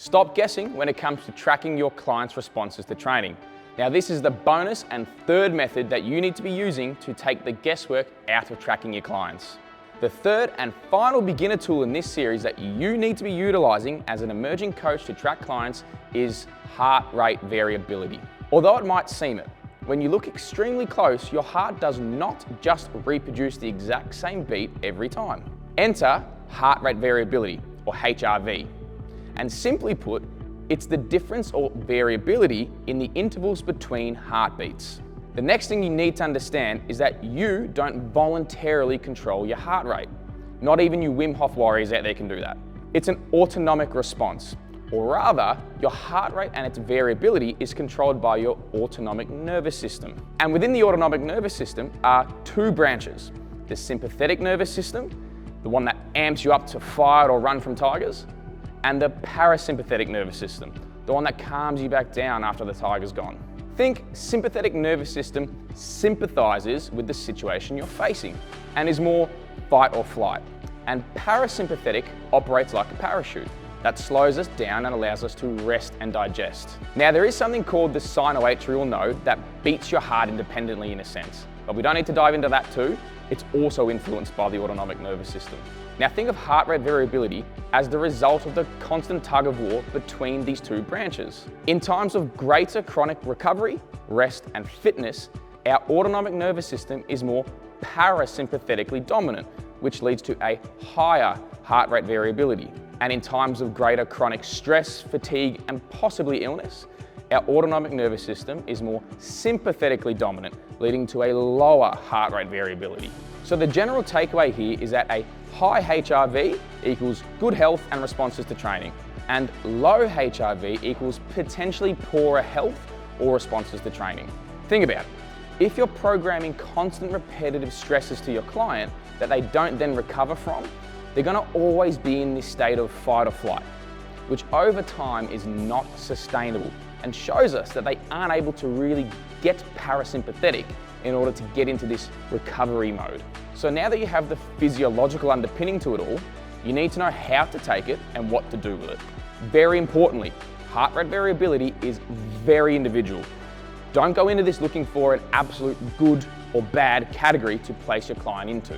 Stop guessing when it comes to tracking your clients' responses to training. Now, this is the bonus and third method that you need to be using to take the guesswork out of tracking your clients. The third and final beginner tool in this series that you need to be utilizing as an emerging coach to track clients is heart rate variability. Although it might seem it, when you look extremely close, your heart does not just reproduce the exact same beat every time. Enter heart rate variability, or HRV. And simply put, it's the difference or variability in the intervals between heartbeats. The next thing you need to understand is that you don't voluntarily control your heart rate. Not even you Wim Hof warriors out there can do that. It's an autonomic response, or rather, your heart rate and its variability is controlled by your autonomic nervous system. And within the autonomic nervous system are two branches: the sympathetic nervous system, the one that amps you up to fight or run from tigers, and the parasympathetic nervous system, the one that calms you back down after the tiger's gone. Think sympathetic nervous system sympathizes with the situation you're facing and is more fight or flight. And parasympathetic operates like a parachute that slows us down and allows us to rest and digest. Now, there is something called the sinoatrial node that beats your heart independently in a sense, but we don't need to dive into that too. It's also influenced by the autonomic nervous system. Now, think of heart rate variability as the result of the constant tug of war between these two branches. In times of greater chronic recovery, rest, and fitness, our autonomic nervous system is more parasympathetically dominant, which leads to a higher heart rate variability. And in times of greater chronic stress, fatigue, and possibly illness, our autonomic nervous system is more sympathetically dominant, leading to a lower heart rate variability. So the general takeaway here is that a high HRV equals good health and responses to training, and low HRV equals potentially poorer health or responses to training. Think about it. If you're programming constant repetitive stresses to your client that they don't then recover from, they're gonna always be in this state of fight or flight, which over time is not sustainable and shows us that they aren't able to really get parasympathetic in order to get into this recovery mode. So now that you have the physiological underpinning to it all, you need to know how to take it and what to do with it. Very importantly, heart rate variability is very individual. Don't go into this looking for an absolute good or bad category to place your client into.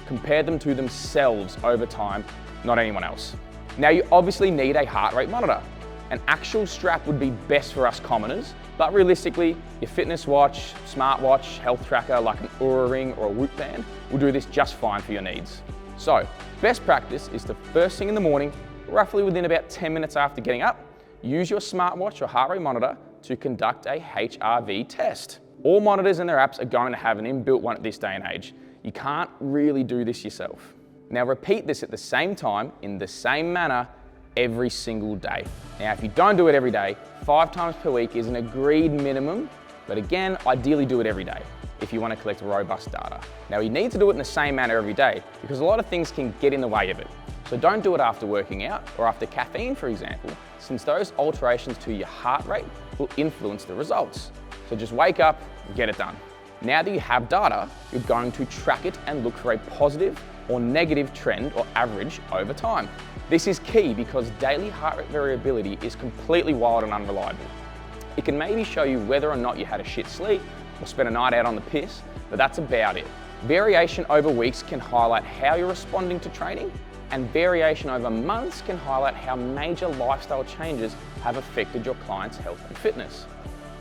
Compare them to themselves over time, not anyone else. Now, you obviously need a heart rate monitor. An actual strap would be best for us commoners, but realistically, your fitness watch, smartwatch, health tracker like an Oura Ring or a Whoop band will do this just fine for your needs. So, best practice is to first thing in the morning, roughly within about 10 minutes after getting up, use your smartwatch or heart rate monitor to conduct a HRV test. All monitors and their apps are going to have an inbuilt one at this day and age. You can't really do this yourself. Now, repeat this at the same time in the same manner every single day. Now, if you don't do it every day, 5 times per week is an agreed minimum, but again, ideally do it every day if you want to collect robust data. Now, you need to do it in the same manner every day because a lot of things can get in the way of it. So don't do it after working out or after caffeine, for example, since those alterations to your heart rate will influence the results. So just wake up and get it done. Now that you have data, you're going to track it and look for a positive or negative trend or average over time. This is key because daily heart rate variability is completely wild and unreliable. It can maybe show you whether or not you had a shit sleep or spent a night out on the piss, but that's about it. Variation over weeks can highlight how you're responding to training, and variation over months can highlight how major lifestyle changes have affected your client's health and fitness.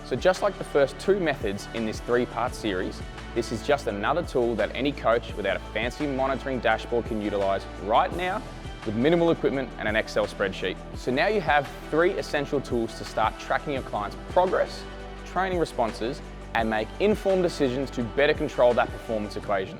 So just like the first 2 methods in this 3-part series, this is just another tool that any coach without a fancy monitoring dashboard can utilize right now with minimal equipment and an Excel spreadsheet. So now you have 3 essential tools to start tracking your client's progress, training responses, and make informed decisions to better control that performance equation.